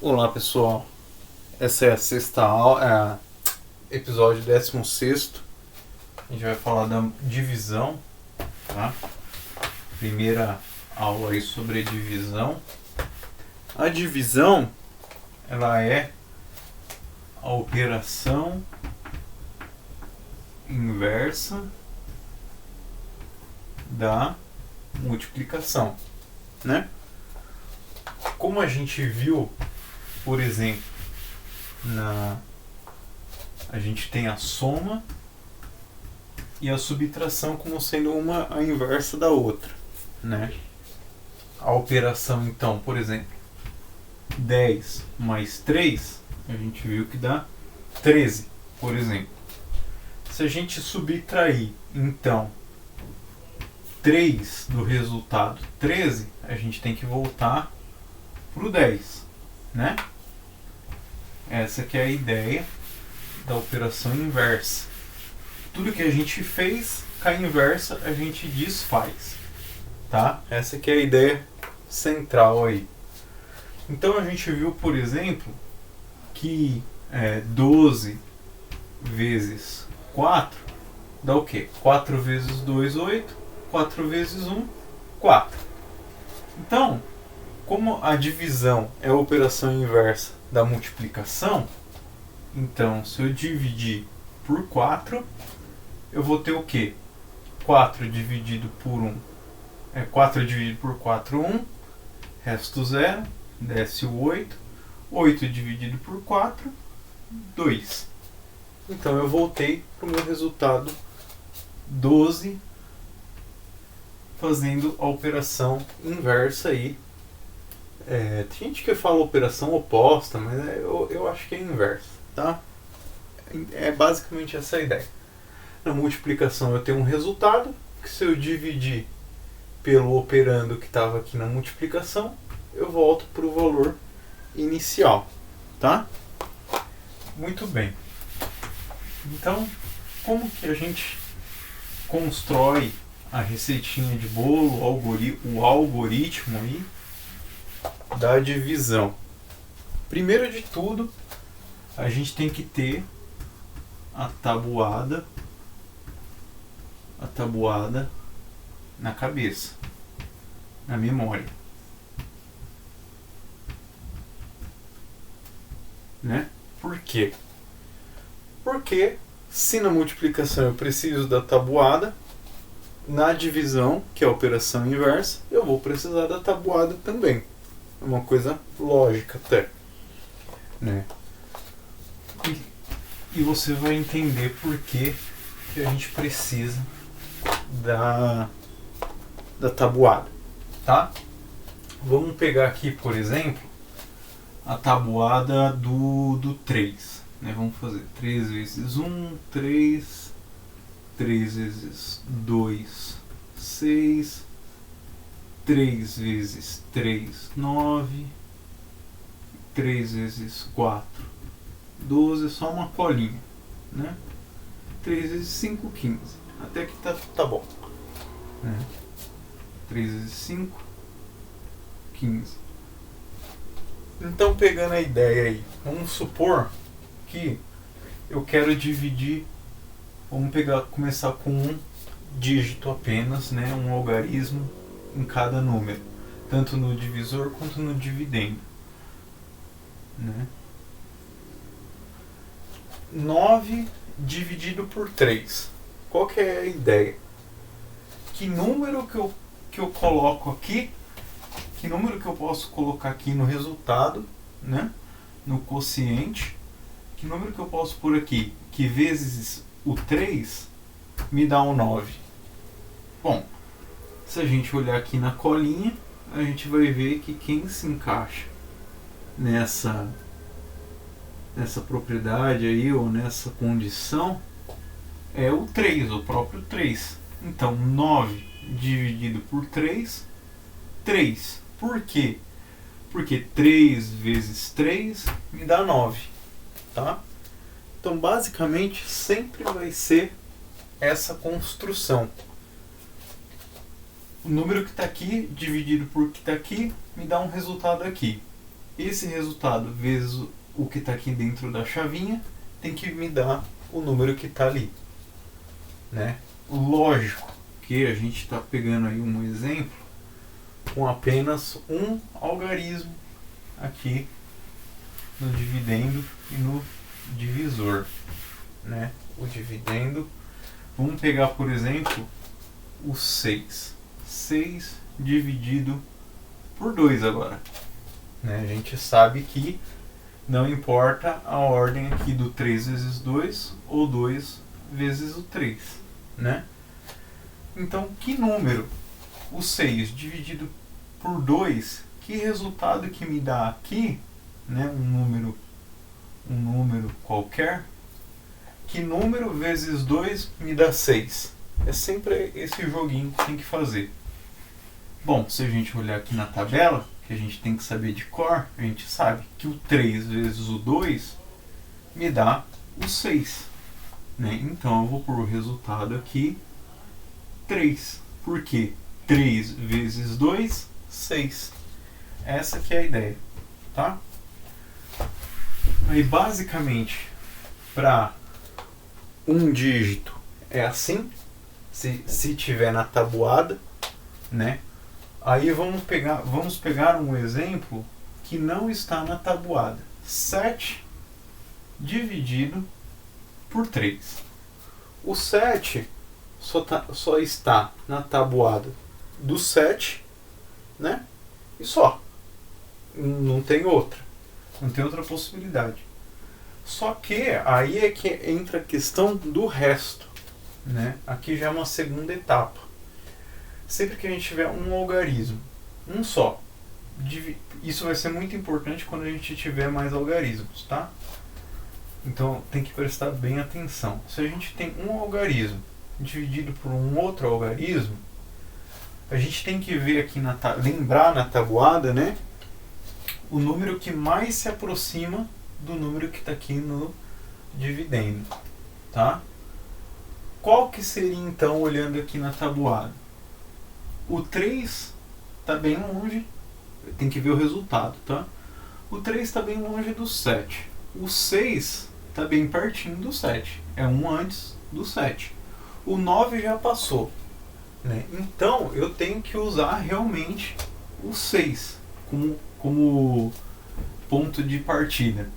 Olá pessoal, essa é a sexta aula, episódio 16º. A gente vai falar da divisão, tá? Primeira aula aí sobre a divisão. A divisão, ela é a operação inversa da multiplicação, né? Como a gente viu, por exemplo, a gente tem a soma e a subtração como sendo uma a inversa da outra, né? A operação, então, por exemplo, 10 mais 3, a gente viu que dá 13, por exemplo. Se a gente subtrair, então, 3 do resultado 13, a gente tem que voltar para o 10, né? Essa que é a ideia da operação inversa. Tudo que a gente fez com a inversa a gente desfaz, tá? Essa que é a ideia central aí. Então a gente viu, por exemplo, que 12 vezes 4 dá o quê? 4 vezes 2, 8. 4 vezes 1, 4. Então, como a divisão é a operação inversa da multiplicação, então se eu dividir por 4, eu vou ter o quê? 4 dividido por 1 é 4 dividido por 4, 1, resto 0, desce o 8, 8 dividido por 4, 2. Então eu voltei para o meu resultado 12, fazendo a operação inversa aí. Tem gente que fala operação oposta, mas eu acho que é inversa, tá? É basicamente essa a ideia. Na multiplicação eu tenho um resultado, que se eu dividir pelo operando que estava aqui na multiplicação, eu volto para o valor inicial, tá? Muito bem. Então, como que a gente constrói a receitinha de bolo, o algoritmo aí da divisão? Primeiro de tudo, a gente tem que ter a tabuada na cabeça, na memória, né? Por quê? Porque se na multiplicação eu preciso da tabuada, na divisão, que é a operação inversa, eu vou precisar da tabuada também. É uma coisa lógica até, né? E você vai entender por que a gente precisa da tabuada, tá? Vamos pegar aqui, por exemplo, a tabuada do 3. Né? Vamos fazer 3 vezes 1, 3, 3 vezes 2, 6, 3 vezes 3, 9, 3 vezes 4, 12, só uma colinha, né? 3 vezes 5, 15. Até que tá bom. 3 vezes 5, 15. Então, pegando a ideia aí, vamos supor que eu quero dividir, começar com um dígito apenas, né? Um algarismo em cada número, tanto no divisor quanto no dividendo, né? 9 dividido por 3. Qual que é a ideia? Que número que eu coloco aqui, que número que eu posso colocar aqui no resultado, né? No quociente, que número que eu posso pôr aqui, que vezes o 3 me dá um 9. Bom, se a gente olhar aqui na colinha, a gente vai ver que quem se encaixa nessa propriedade aí, ou nessa condição, é o 3, o próprio 3. Então, 9 dividido por 3, 3. Por quê? Porque 3 vezes 3 me dá 9, tá? Então, basicamente, sempre vai ser essa construção. O número que está aqui, dividido por que está aqui, me dá um resultado aqui. esse resultado vezes o que está aqui dentro da chavinha tem que me dar o número que está ali, né? Lógico que a gente está pegando aí um exemplo com apenas um algarismo aqui no dividendo e no divisor, né? O dividendo, vamos pegar por exemplo o 6. 6 dividido por 2 agora, né? A gente sabe que não importa a ordem aqui do 3 vezes 2 ou 2 vezes o 3, né? Então, que número? O 6 dividido por 2, que resultado que me dá aqui, né? Um número qualquer. Que número vezes 2 me dá 6? É sempre esse joguinho que tem que fazer. Bom, se a gente olhar aqui na tabela, que a gente tem que saber de cor, a gente sabe que o 3 vezes o 2 me dá o 6. Né? Então eu vou pôr o resultado aqui 3. Por quê? 3 vezes 2, 6. Essa que é a ideia. Tá? Aí basicamente, para um dígito é assim, se tiver na tabuada, né? Aí vamos pegar um exemplo que não está na tabuada. 7 dividido por 3. O 7 só está na tabuada do 7, né? E só. Não tem outra. Não tem outra possibilidade. Só que aí é que entra a questão do resto, né? Aqui já é uma segunda etapa. Sempre que a gente tiver um algarismo, um só, isso vai ser muito importante quando a gente tiver mais algarismos, tá? Então tem que prestar bem atenção. Se a gente tem um algarismo dividido por um outro algarismo, a gente tem que ver aqui, lembrar na tabuada, né? O número que mais se aproxima do número que está aqui no dividendo, tá? Qual que seria então, olhando aqui na tabuada? O 3 está bem longe, tem que ver o resultado, tá? O 3 está bem longe do 7. O 6 está bem pertinho do 7. É um antes do 7. O 9 já passou, né? Então eu tenho que usar realmente o 6 como ponto de partida,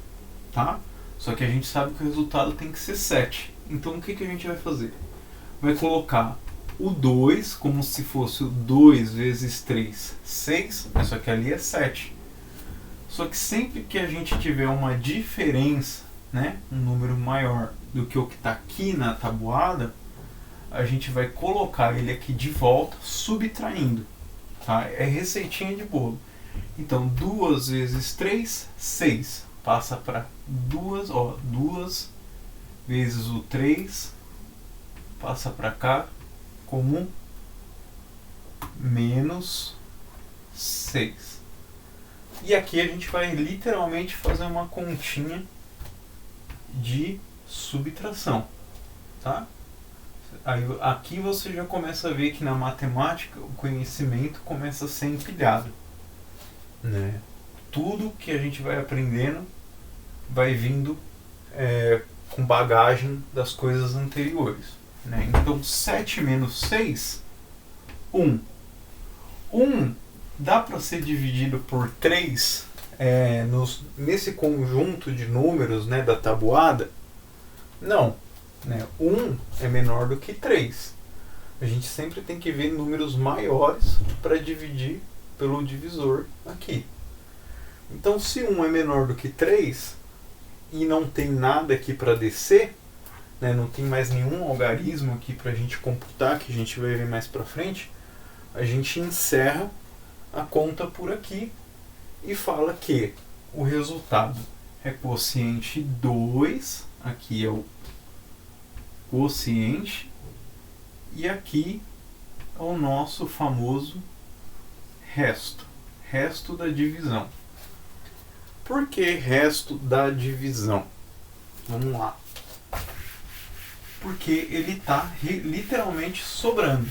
tá? Só que a gente sabe que o resultado tem que ser 7. Então o que a gente vai fazer? Vai colocar o 2 como se fosse o 2 vezes 3, 6, mas só que ali é 7. Só que sempre que a gente tiver uma diferença, né, um número maior do que o que está aqui na tabuada, a gente vai colocar ele aqui de volta, subtraindo. Tá? É receitinha de bolo. Então, 2 vezes 3, 6. Passa para 2 vezes o 3, passa para cá como menos 6. E aqui a gente vai literalmente fazer uma continha de subtração, tá? Aí, aqui você já começa a ver que na matemática o conhecimento começa a ser empilhado, né? Tudo que a gente vai aprendendo vai vindo com bagagem das coisas anteriores, né? Então 7 menos 6, 1. 1 dá para ser dividido por 3 nesse conjunto de números, né, da tabuada? Não. Né? 1 é menor do que 3. A gente sempre tem que ver números maiores para dividir pelo divisor aqui. Então, se 1 é menor do que 3 e não tem nada aqui para descer, né, não tem mais nenhum algarismo aqui para a gente computar, que a gente vai ver mais para frente, a gente encerra a conta por aqui e fala que o resultado é quociente 2, aqui é o quociente, e aqui é o nosso famoso resto da divisão. Por que resto da divisão? Vamos lá. Porque ele está literalmente sobrando.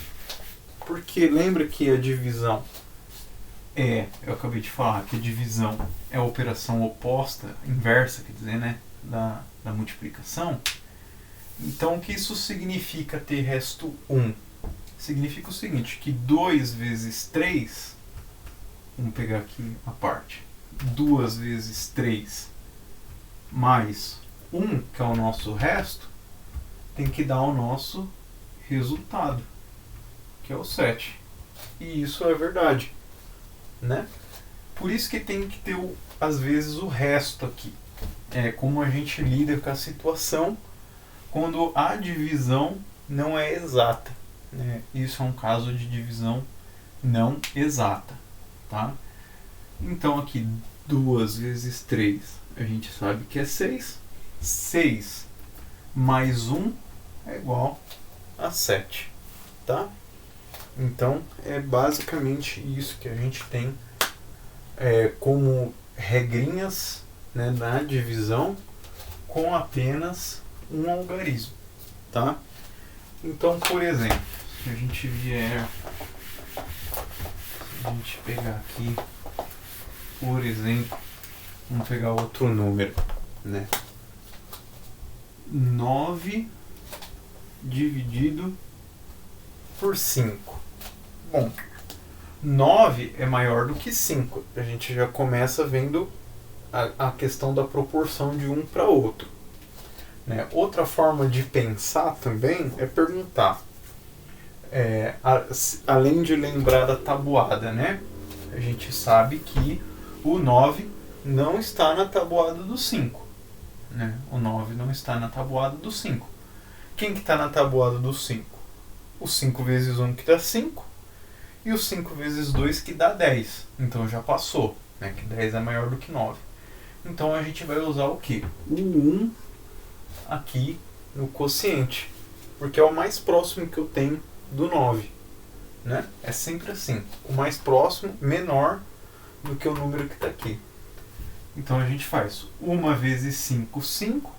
Porque lembra que a divisão eu acabei de falar que a divisão é a operação oposta, inversa, quer dizer, né, da multiplicação. Então, o que isso significa ter resto 1? Significa o seguinte, que 2 vezes 3, vamos pegar aqui a parte, 2 vezes 3 mais 1, que é o nosso resto, tem que dar o nosso resultado, que é o 7. E isso é verdade, né? Por isso que tem que ter, às vezes, o resto aqui. É como a gente lida com a situação quando a divisão não é exata, né? Isso é um caso de divisão não exata, tá? Então aqui 2 vezes 3 a gente sabe que é 6. 6 mais 1 é igual a 7, tá? Então é basicamente isso que a gente tem como regrinhas, né, na divisão com apenas um algarismo, tá? Então, por exemplo, se a gente pegar aqui, por exemplo, vamos pegar outro número, né? 9 dividido por 5. Bom, 9 é maior do que 5. A gente já começa vendo a questão da proporção de um para outro, né? Outra forma de pensar também é perguntar, além de lembrar da tabuada, né? A gente sabe que o 9 não está na tabuada do 5. Né? O 9 não está na tabuada do 5. Quem que está na tabuada do 5? O 5 vezes 1 que dá 5 e o 5 vezes 2 que dá 10. Então já passou, né? Que 10 é maior do que 9. Então a gente vai usar o quê? O 1 aqui no quociente, porque é o mais próximo que eu tenho do 9. Né? É sempre assim. O mais próximo menor do que o número que está aqui. Então a gente faz 1 vezes 5, 5.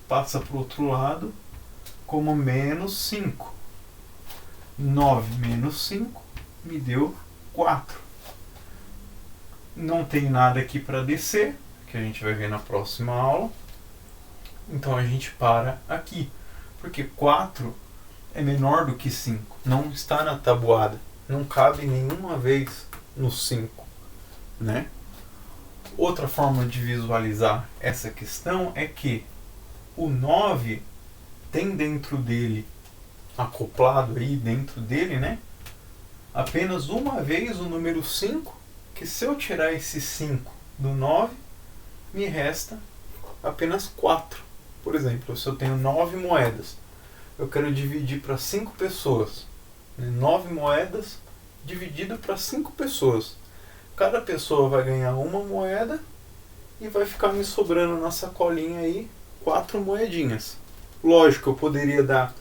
Passa para o outro lado como menos 5. 9 menos 5 me deu 4. Não tem nada aqui para descer, que a gente vai ver na próxima aula. Então a gente para aqui. Porque 4 é menor do que 5. Não está na tabuada. Não cabe nenhuma vez no 5. Né? Outra forma de visualizar essa questão é que o 9 tem dentro dele, acoplado aí dentro dele, né? Apenas uma vez o número 5, que se eu tirar esse 5 do 9, me resta apenas 4. Por exemplo, se eu tenho 9 moedas, eu quero dividir para 5 pessoas. 9 moedas dividido para 5 pessoas. Cada pessoa vai ganhar uma moeda e vai ficar me sobrando na sacolinha aí 4 moedinhas. Lógico, eu poderia dar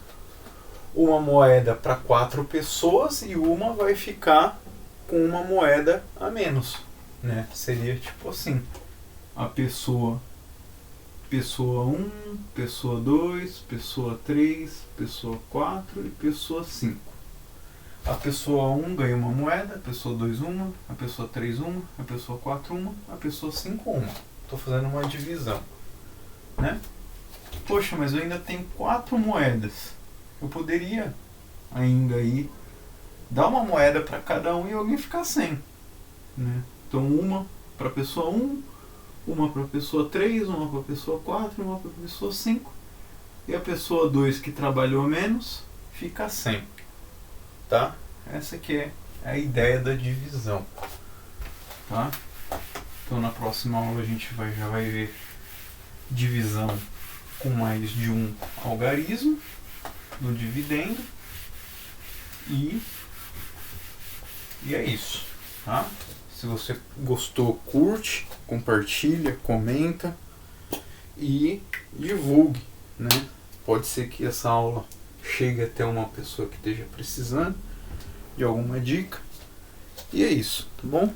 uma moeda para 4 pessoas e uma vai ficar com uma moeda a menos, né? Seria tipo assim, a pessoa 1, pessoa 2, pessoa 3, pessoa 4 e pessoa 5. A pessoa 1 ganha uma moeda, a pessoa 2 uma, a pessoa 3 uma, a pessoa 4 uma, a pessoa 5 uma. Estou fazendo uma divisão, né? Poxa, mas eu ainda tenho 4 moedas. Eu poderia ainda aí dar uma moeda para cada um e alguém ficar sem, né? Então uma para a pessoa 1, uma para a pessoa 3, uma para a pessoa 4, uma para a pessoa 5. E a pessoa 2 que trabalhou menos fica sem. Tá? Essa aqui é a ideia da divisão. Tá? Então na próxima aula a gente já vai ver divisão com mais de um algarismo no dividendo. E é isso. Tá? Se você gostou, curte, compartilha, comenta e divulgue, né? Pode ser que essa aula chegue até uma pessoa que esteja precisando de alguma dica. E é isso, tá bom?